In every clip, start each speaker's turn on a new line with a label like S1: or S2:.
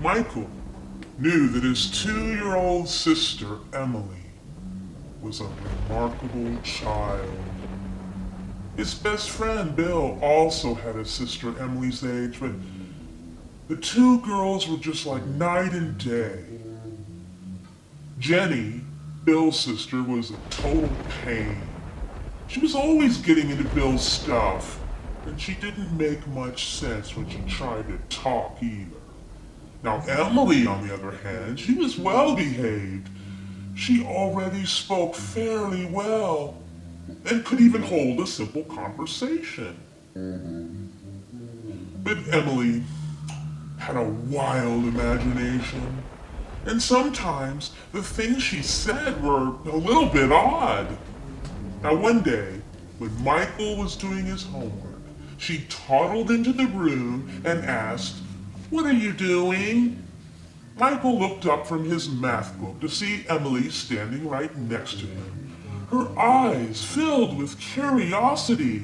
S1: Michael knew that his 2-year-old sister, Emily, was a remarkable child. His best friend, Bill, also had a sister Emily's age, but the two girls were just like night and day. Jenny, Bill's sister, was a total pain. She was always getting into Bill's stuff, and she didn't make much sense when she tried to talk either. Now, Emily, on the other hand, she was well behaved. She already spoke fairly well and could even hold a simple conversation. But Emily had a wild imagination, and sometimes the things she said were a little bit odd. Now, one day, when Michael was doing his homework, she toddled into the room and asked, "What are you doing?" Michael looked up from his math book to see Emily standing right next to him, her eyes filled with curiosity.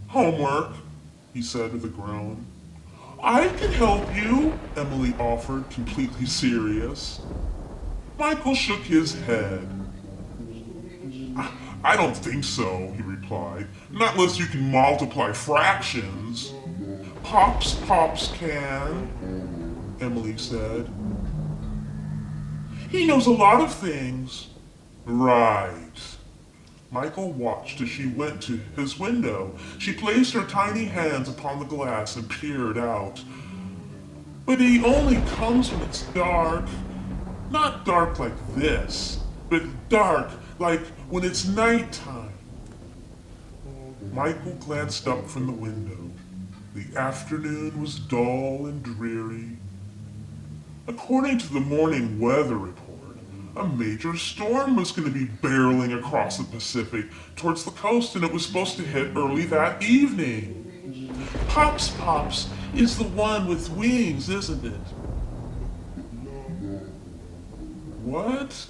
S1: "Homework," he said with a groan. "I can help you," Emily offered, completely serious. Michael shook his head. "I don't think so," he replied. "Not unless you can multiply fractions." Pops can," Emily said. "He knows a lot of things." "Right." Michael watched as she went to his window. She placed her tiny hands upon the glass and peered out. "But he only comes when it's dark. Not dark like this, but dark like when it's nighttime." Michael glanced up from the window. The afternoon was dull and dreary. According to the morning weather report, a major storm was going to be barreling across the Pacific towards the coast, and it was supposed to hit early that evening. Pops is the one with wings, isn't it?" "What?"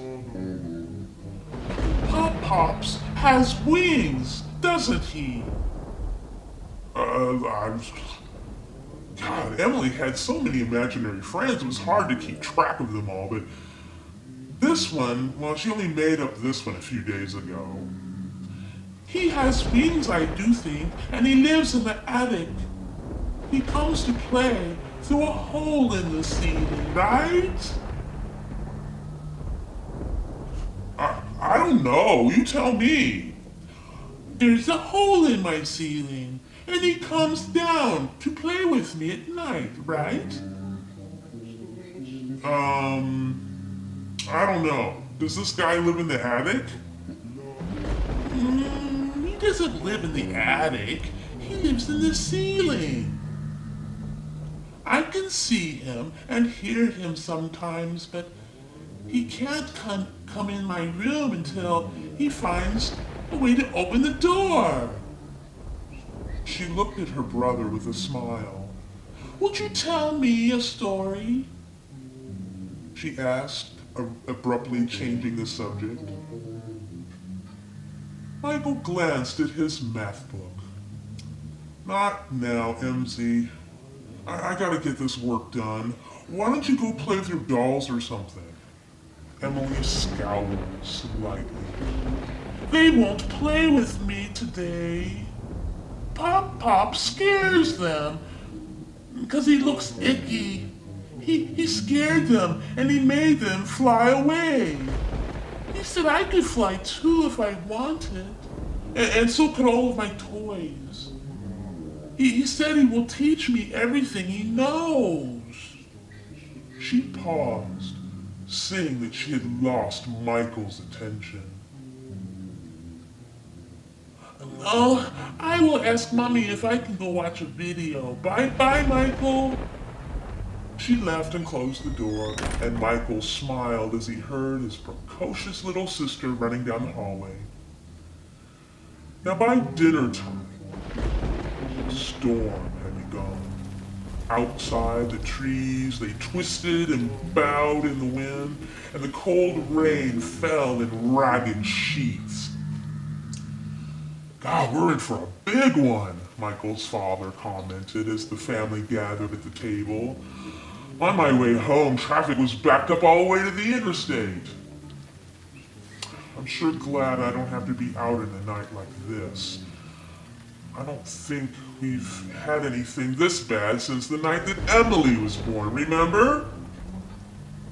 S1: Pops has wings, doesn't he?" I'm... God, Emily had so many imaginary friends, it was hard to keep track of them all, but this one, well, she only made up this one a few days ago. "He has wings, I do think, and he lives in the attic. He comes to play through a hole in the ceiling, right?" I don't know, you tell me. "There's a hole in my ceiling, and he comes down to play with me at night, right?" I don't know. Does this guy live in the attic? He doesn't live in the attic. He lives in the ceiling. I can see him and hear him sometimes, but he can't come in my room until he finds a way to open the door." She looked at her brother with a smile. "Would you tell me a story?" she asked, abruptly changing the subject. Michael glanced at his math book. "Not now, MZ. I gotta get this work done. Why don't you go play with your dolls or something?" Emily scowled slightly. "They won't play with me today. Pop scares them, 'cause he looks icky. He scared them, and he made them fly away. He said I could fly too if I wanted, and so could all of my toys. He said he will teach me everything he knows." She paused, seeing that she had lost Michael's attention. "Oh, I will ask Mommy if I can go watch a video. Bye, Michael." She left and closed the door, and Michael smiled as he heard his precocious little sister running down the hallway. Now by dinner time, the storm had begun. Outside, the trees, they twisted and bowed in the wind, and the cold rain fell in ragged sheets. "God, we're in for a big one," Michael's father commented as the family gathered at the table. On my way home, traffic was backed up all the way to the interstate. I'm sure glad I don't have to be out in a night like this. I don't think we've had anything this bad since the night that Emily was born, remember?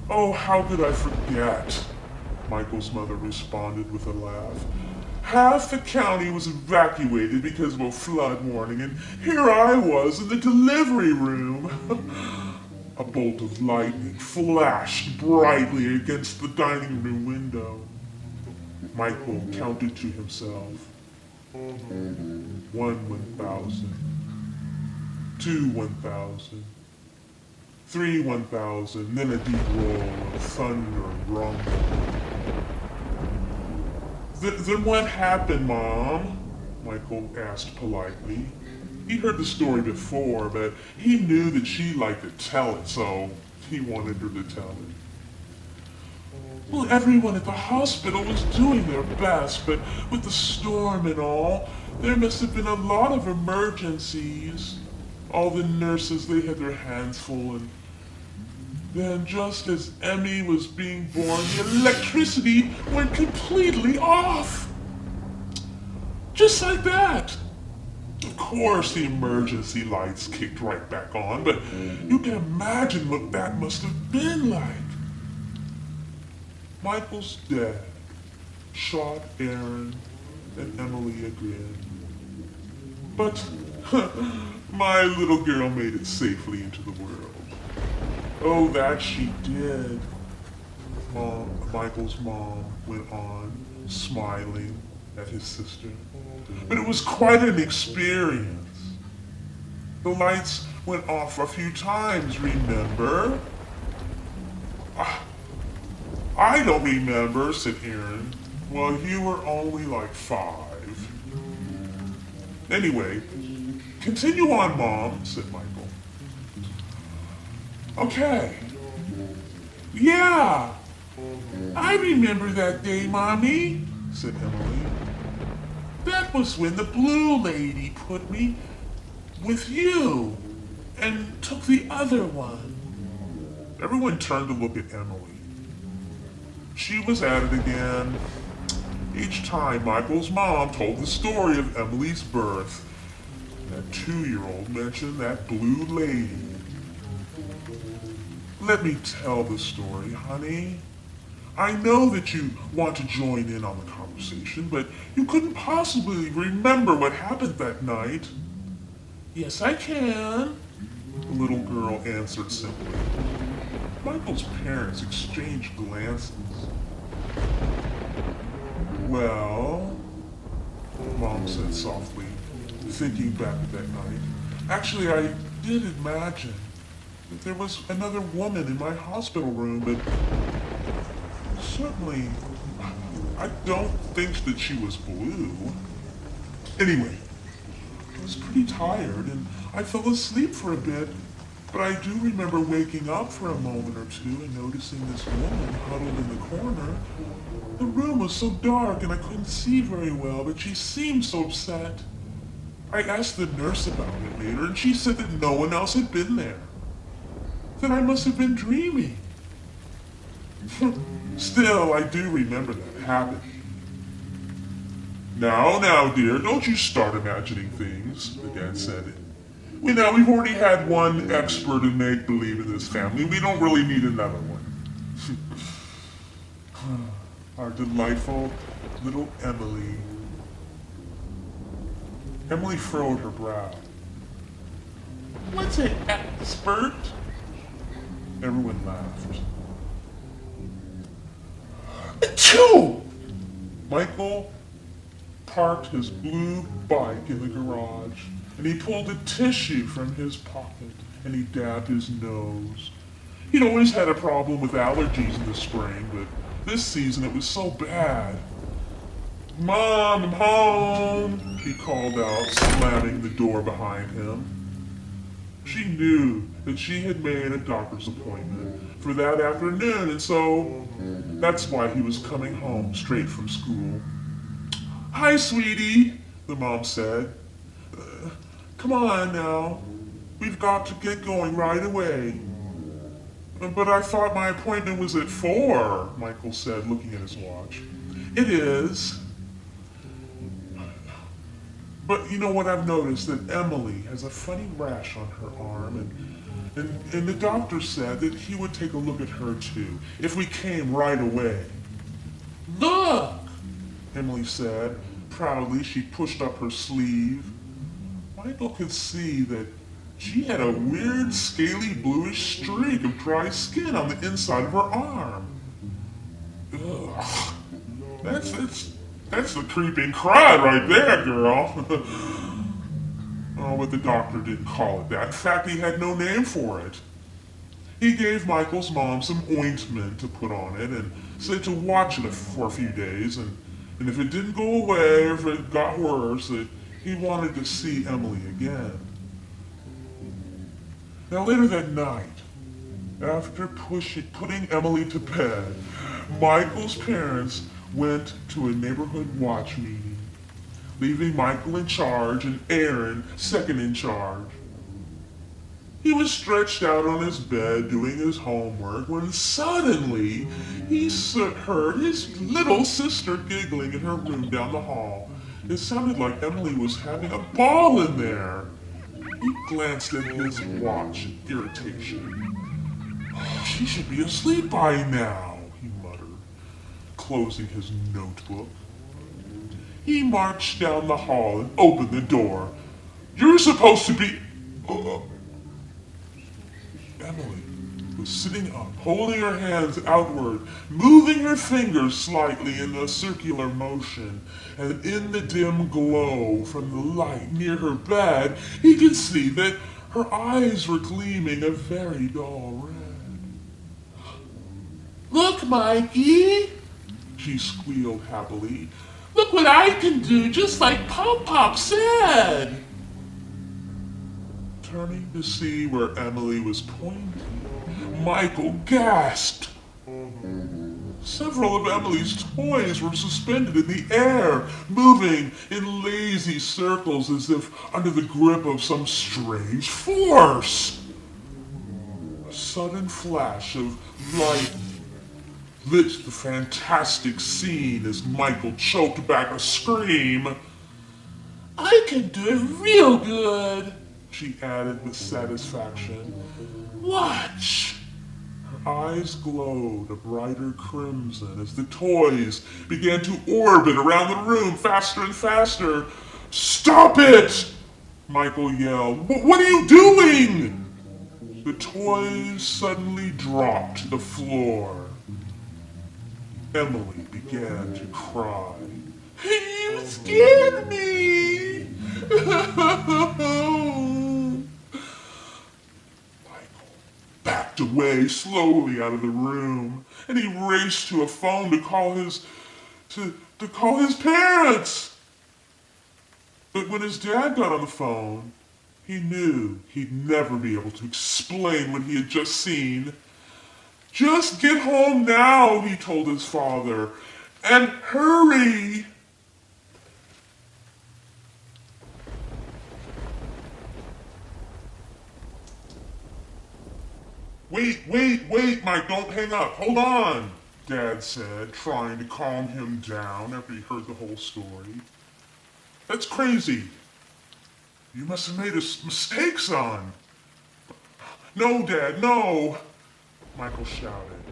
S1: Oh, how could I forget? Michael's mother responded with a laugh. Half the county was evacuated because of a flood warning, and here I was in the delivery room. A bolt of lightning flashed brightly against the dining room window. Michael counted to himself. 1 1,000. 2 1,000. 3 1,000. Then a deep roll of thunder and rumble. Then what happened, Mom? Michael asked politely. He heard the story before, but he knew that she liked to tell it, so he wanted her to tell it. Well, everyone at the hospital was doing their best, but with the storm and all, there must have been a lot of emergencies. All the nurses, they had their hands full, and then just as Emmy was being born, the electricity went completely off. Just like that. Of course, the emergency lights kicked right back on, but you can imagine what that must have been like. Michael's dad shot Aaron and Emily again. But my little girl made it safely into the world. Oh, that she did. Michael's mom went on, smiling at his sister. But it was quite an experience. The lights went off a few times, remember? I don't remember, said Aaron. Well, you were only like 5. Anyway, continue on, Mom, said Michael. Okay. Yeah, I remember that day, Mommy, said Emily. That was when the blue lady put me with you and took the other one. Everyone turned to look at Emily. She was at it again. Each time Michael's mom told the story of Emily's birth, that 2-year-old mentioned that blue lady. Let me tell the story, honey. I know that you want to join in on the conversation, but you couldn't possibly remember what happened that night. Yes, I can, the little girl answered simply. Michael's parents exchanged glances. Well, Mom said softly, thinking back to that night. Actually, I did imagine that there was another woman in my hospital room, but certainly, I don't think that she was blue. Anyway, I was pretty tired and I fell asleep for a bit, but I do remember waking up for a moment or two and noticing this woman huddled in the corner. The room was so dark and I couldn't see very well, but she seemed so upset. I asked the nurse about it later and she said that no one else had been there. That I must have been dreaming. Still, I do remember that happened. Now, dear, don't you start imagining things, the dad said. We've already had one expert in make-believe in this family. We don't really need another one. Our delightful little Emily. Emily furrowed her brow. What's an expert? Everyone laughed. Achoo! Michael parked his blue bike in the garage, and he pulled a tissue from his pocket, and he dabbed his nose. He'd always had a problem with allergies in the spring, but this season it was so bad. Mom, I'm home, he called out, slamming the door behind him. She knew that she had made a doctor's appointment for that afternoon, and so that's why he was coming home straight from school. Hi, sweetie, the mom said. Come on now. We've got to get going right away. But I thought my appointment was at 4, Michael said, looking at his watch. It is. But you know what I've noticed? That Emily has a funny rash on her arm, and the doctor said that he would take a look at her too, if we came right away. Look! Emily said. Proudly, she pushed up her sleeve. Michael could see that she had a weird, scaly, bluish streak of dry skin on the inside of her arm. Ugh. That's the creeping crud right there, girl. Oh, but the doctor didn't call it that. In fact, he had no name for it. He gave Michael's mom some ointment to put on it and said to watch it for a few days, and if it didn't go away or if it got worse, that he wanted to see Emily again. Now later that night, after putting Emily to bed, Michael's parents went to a neighborhood watch meeting, leaving Michael in charge and Aaron second in charge. He was stretched out on his bed doing his homework when suddenly he heard his little sister giggling in her room down the hall. It sounded like Emily was having a ball in there. He glanced at his watch in irritation. Oh, she should be asleep by now, he muttered, closing his notebook. He marched down the hall and opened the door. You're supposed to be... Emily was sitting up, holding her hands outward, moving her fingers slightly in a circular motion, and in the dim glow from the light near her bed, he could see that her eyes were gleaming a very dull red. Look, Mikey, she squealed happily. Look what I can do, just like Pop-Pop said. Turning to see where Emily was pointing, Michael gasped. Several of Emily's toys were suspended in the air, moving in lazy circles as if under the grip of some strange force. A sudden flash of light lit the fantastic scene as Michael choked back a scream. I can do it real good, she added with satisfaction. Watch! Her eyes glowed a brighter crimson as the toys began to orbit around the room faster and faster. Stop it! Michael yelled. What are you doing? The toys suddenly dropped to the floor. Emily began to cry. You scared me! Backed away slowly out of the room, and he raced to a phone to call his parents. But when his dad got on the phone, he knew he'd never be able to explain what he had just seen. Just get home now, he told his father, and hurry. Wait, Mike, don't hang up. Hold on, Dad said, trying to calm him down after he heard the whole story. That's crazy. You must have made a mistake, son. No, Dad, no, Michael shouted.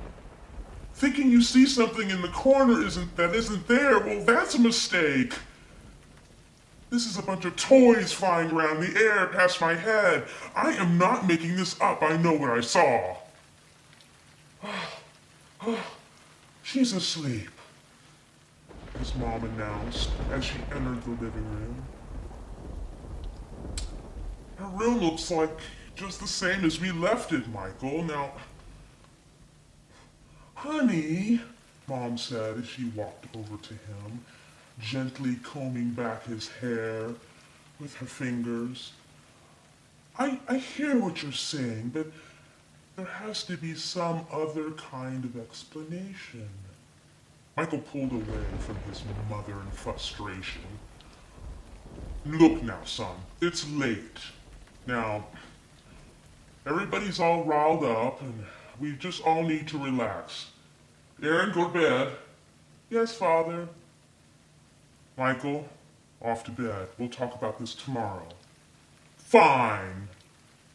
S1: Thinking you see something in the corner that isn't there, well, that's a mistake. This is a bunch of toys flying around the air past my head. I am not making this up. I know what I saw. She's asleep, his mom announced as she entered the living room. Her room looks like just the same as we left it, Michael. Now, honey, Mom said as she walked over to him, gently combing back his hair with her fingers. I hear what you're saying, but there has to be some other kind of explanation. Michael pulled away from his mother in frustration. Look now, son, it's late. Now, everybody's all riled up, and we just all need to relax. Aaron, go to bed. Yes, Father. Michael, off to bed. We'll talk about this tomorrow. Fine,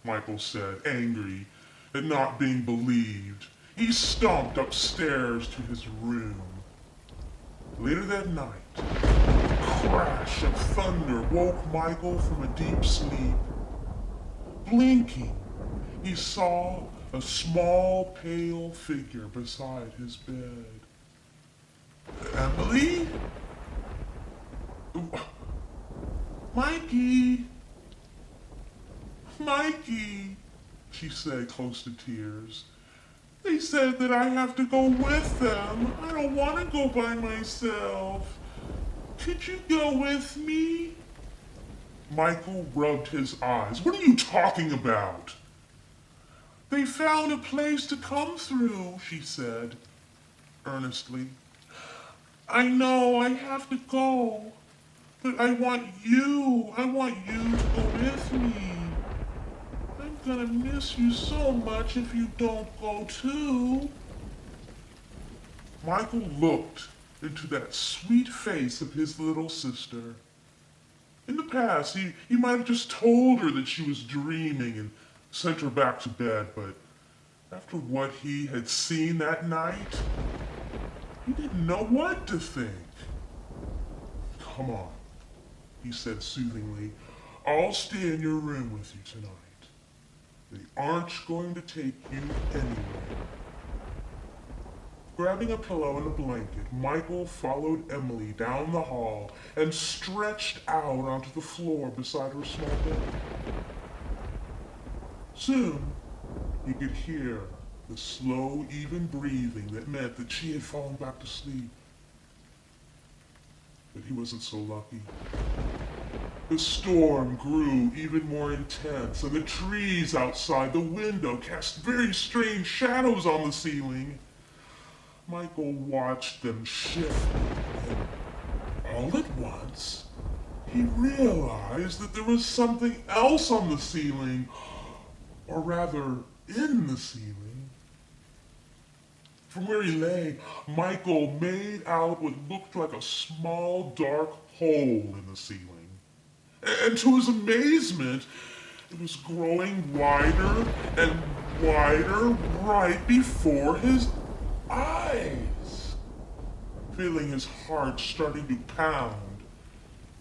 S1: Michael said, angry at not being believed. He stomped upstairs to his room. Later that night, a crash of thunder woke Michael from a deep sleep. Blinking, he saw a small, pale figure beside his bed. Emily? Mikey! Mikey, she said, close to tears. They said that I have to go with them. I don't want to go by myself. Could you go with me? Michael rubbed his eyes. What are you talking about? They found a place to come through, she said, earnestly. I know I have to go, but I want you to go with me. I'm gonna miss you so much if you don't go too. Michael looked into that sweet face of his little sister. In the past, he might have just told her that she was dreaming and sent her back to bed, but after what he had seen that night, he didn't know what to think. Come on, he said soothingly. I'll stay in your room with you tonight. They aren't going to take you anywhere. Grabbing a pillow and a blanket, Michael followed Emily down the hall and stretched out onto the floor beside her small bed. Soon, he could hear the slow, even breathing that meant that she had fallen back to sleep. But he wasn't so lucky. The storm grew even more intense, and the trees outside the window cast very strange shadows on the ceiling. Michael watched them shift, and all at once, he realized that there was something else on the ceiling, or rather, in the ceiling. From where he lay, Michael made out what looked like a small, dark hole in the ceiling. And to his amazement, it was growing wider and wider right before his eyes. Feeling his heart starting to pound,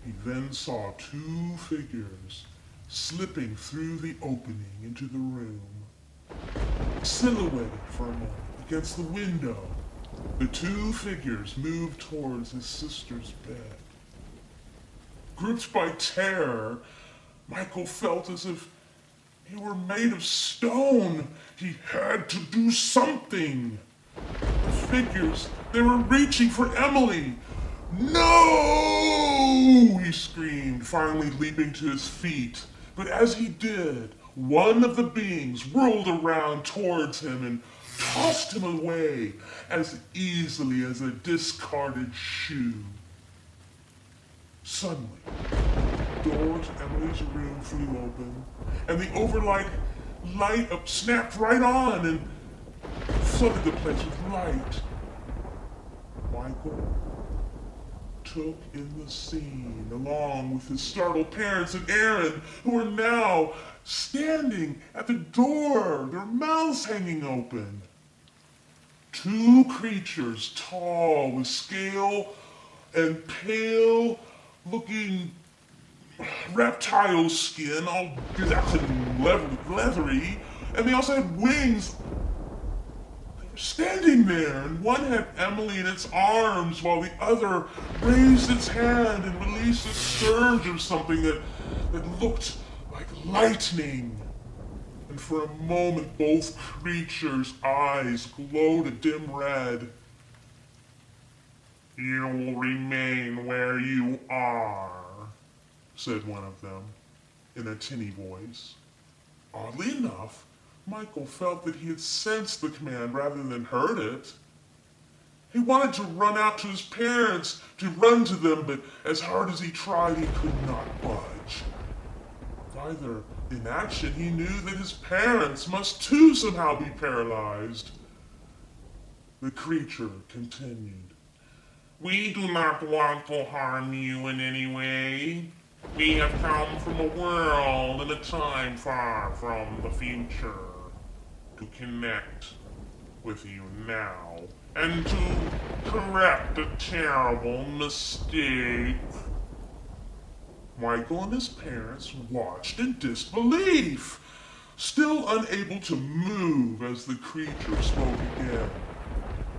S1: he then saw two figures slipping through the opening into the room. Silhouetted for a moment against the window, the two figures moved towards his sister's bed. Gripped by terror, Michael felt as if he were made of stone. He had to do something. The figures, they were reaching for Emily. No! He screamed, finally leaping to his feet. But as he did, one of the beings whirled around towards him and tossed him away as easily as a discarded shoe. Suddenly, the door to Emily's room flew open, and the overlight light up snapped right on and flooded the place with light. Michael took in the scene along with his startled parents and Aaron, who were now standing at the door, their mouths hanging open. Two creatures, tall with scale and pale looking reptile skin, all black and leathery, and they also had wings. They were standing there, and one had Emily in its arms while the other raised its hand and released a surge of something that looked like lightning. And for a moment, both creatures' eyes glowed a dim red. "You'll remain where you are," said one of them, in a tinny voice. Oddly enough, Michael felt that he had sensed the command rather than heard it. He wanted to run out to his parents, to run to them, but as hard as he tried, he could not budge. Either in action, he knew that his parents must too somehow be paralyzed. The creature continued. We do not want to harm you in any way. We have come from a world and a time far from the future to connect with you now and to correct a terrible mistake. Michael and his parents watched in disbelief, still unable to move as the creature spoke again.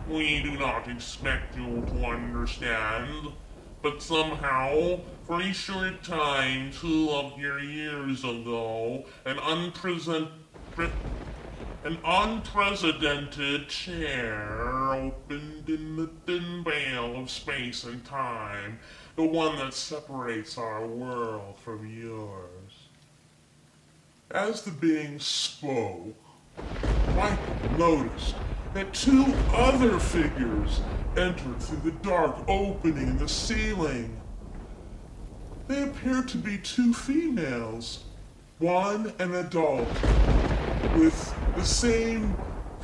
S1: We do not expect you to understand, but somehow, for a short time 2 of your years ago, an unprecedented chair opened in the thin veil of space and time, the one that separates our world from yours. As the being spoke, Michael noticed that 2 other figures entered through the dark opening in the ceiling. They appeared to be 2 females, one an adult, with the same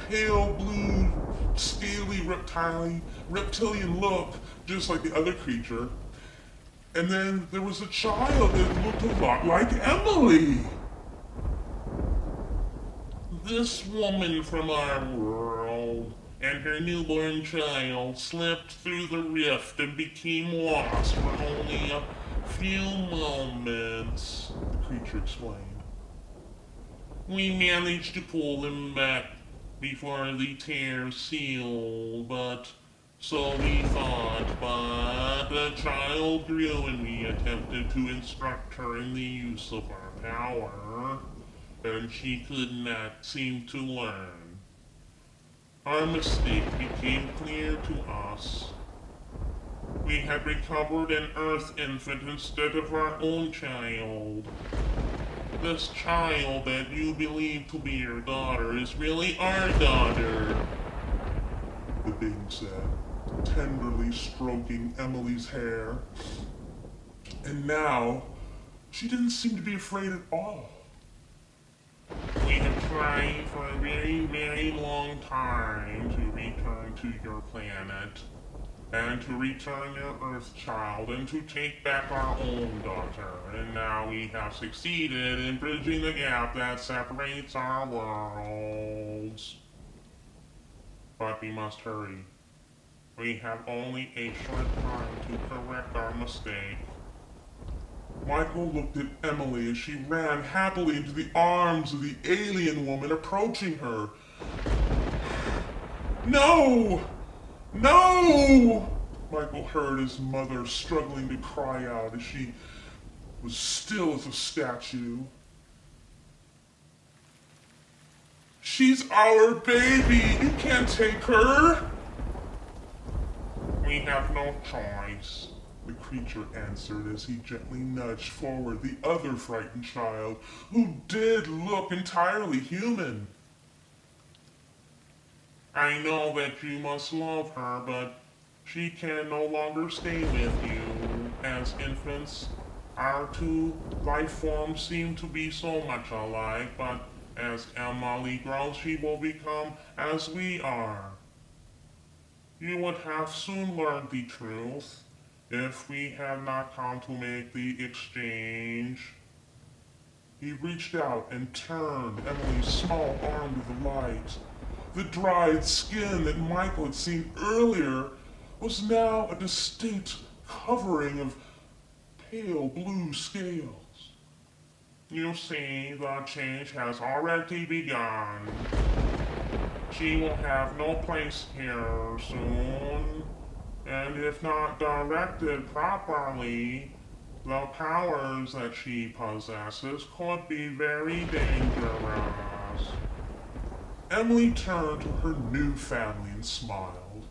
S1: pale blue, scaly reptilian look, just like the other creature. And then there was a child that looked a lot like Emily. This woman from our world and her newborn child slipped through the rift and became lost for only a few moments, the creature explained. We managed to pull them back before the tear sealed, but so we thought, but the child grew and we attempted to instruct her in the use of our power, and she could not seem to learn. Our mistake became clear to us. We had recovered an Earth infant instead of our own child. This child that you believe to be your daughter is really our daughter, the being said, tenderly stroking Emily's hair. And now, she didn't seem to be afraid at all. We have tried for a very, very long time to return to your planet, and to return your Earth child, and to take back our own daughter, and now we have succeeded in bridging the gap that separates our worlds. But we must hurry. We have only a short time to correct our mistake. Michael looked at Emily as she ran happily into the arms of the alien woman approaching her. No! No! Michael heard his mother struggling to cry out as she was still as a statue. She's our baby! You can't take her! We have no choice, the creature answered as he gently nudged forward the other frightened child, who did look entirely human. I know that you must love her, but she can no longer stay with you. As infants, our 2 life forms seem to be so much alike, but as Emily grows, she will become as we are. You would have soon learned the truth if we had not come to make the exchange. He reached out and turned Emily's small arm to the light. The dried skin that Michael had seen earlier was now a distinct covering of pale blue scales. You see, the change has already begun. She will have no place here soon, and if not directed properly, the powers that she possesses could be very dangerous. Emily turned to her new family and smiled.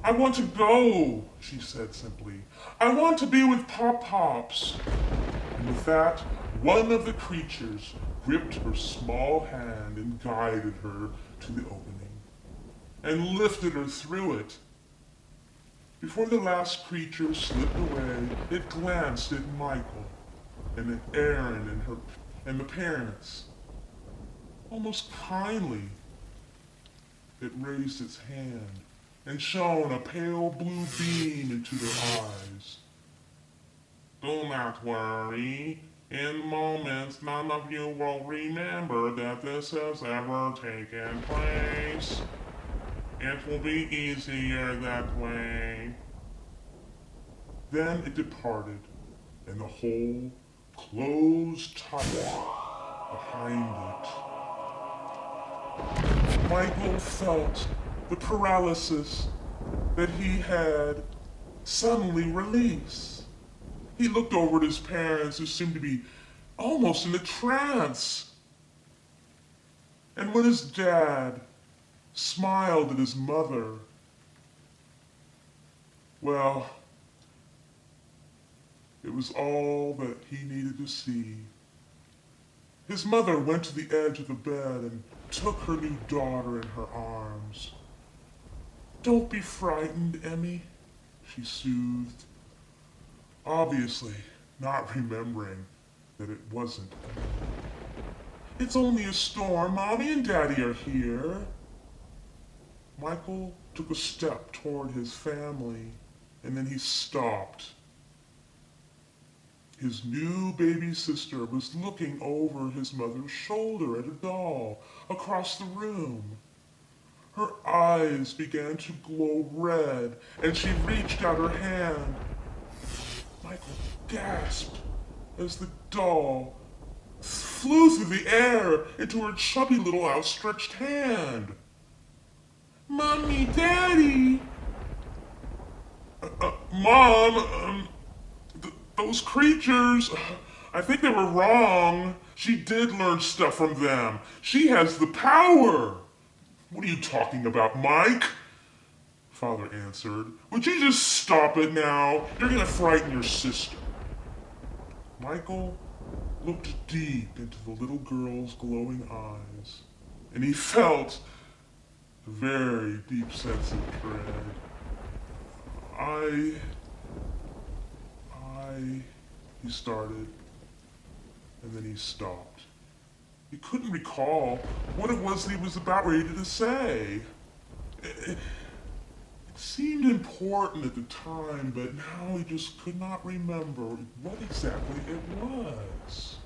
S1: I want to go, she said simply. I want to be with Pop-Pops. And with that, one of the creatures gripped her small hand and guided her to the opening, and lifted her through it Before the last creature slipped away, it glanced at Michael and at Erin and the parents. Almost kindly, it raised its hand and shone a pale blue beam into their eyes. Do not worry. In moments, none of you will remember that this has ever taken place. It will be easier that way. Then it departed, and the hole closed tight behind it. Michael felt the paralysis that he had suddenly release. He looked over at his parents, who seemed to be almost in a trance. And when his dad smiled at his mother, well, it was all that he needed to see. His mother went to the edge of the bed and took her new daughter in her arms. Don't be frightened, Emmy, she soothed, obviously not remembering that it wasn't Emmy. It's only a storm. Mommy and Daddy are here. Michael took a step toward his family, and then he stopped. His new baby sister was looking over his mother's shoulder at a doll across the room. Her eyes began to glow red, and she reached out her hand. Michael gasped as the doll flew through the air into her chubby little outstretched hand. Mommy, Daddy! Mom, those creatures, I think they were wrong. She did learn stuff from them. She has the power. What are you talking about, Mike? Father answered. Would you just stop it now? You're gonna frighten your sister. Michael looked deep into the little girl's glowing eyes, and he felt a very deep sense of dread. He started, and then he stopped. He couldn't recall what it was that he was about ready to say. It seemed important at the time, but now he just could not remember what exactly it was.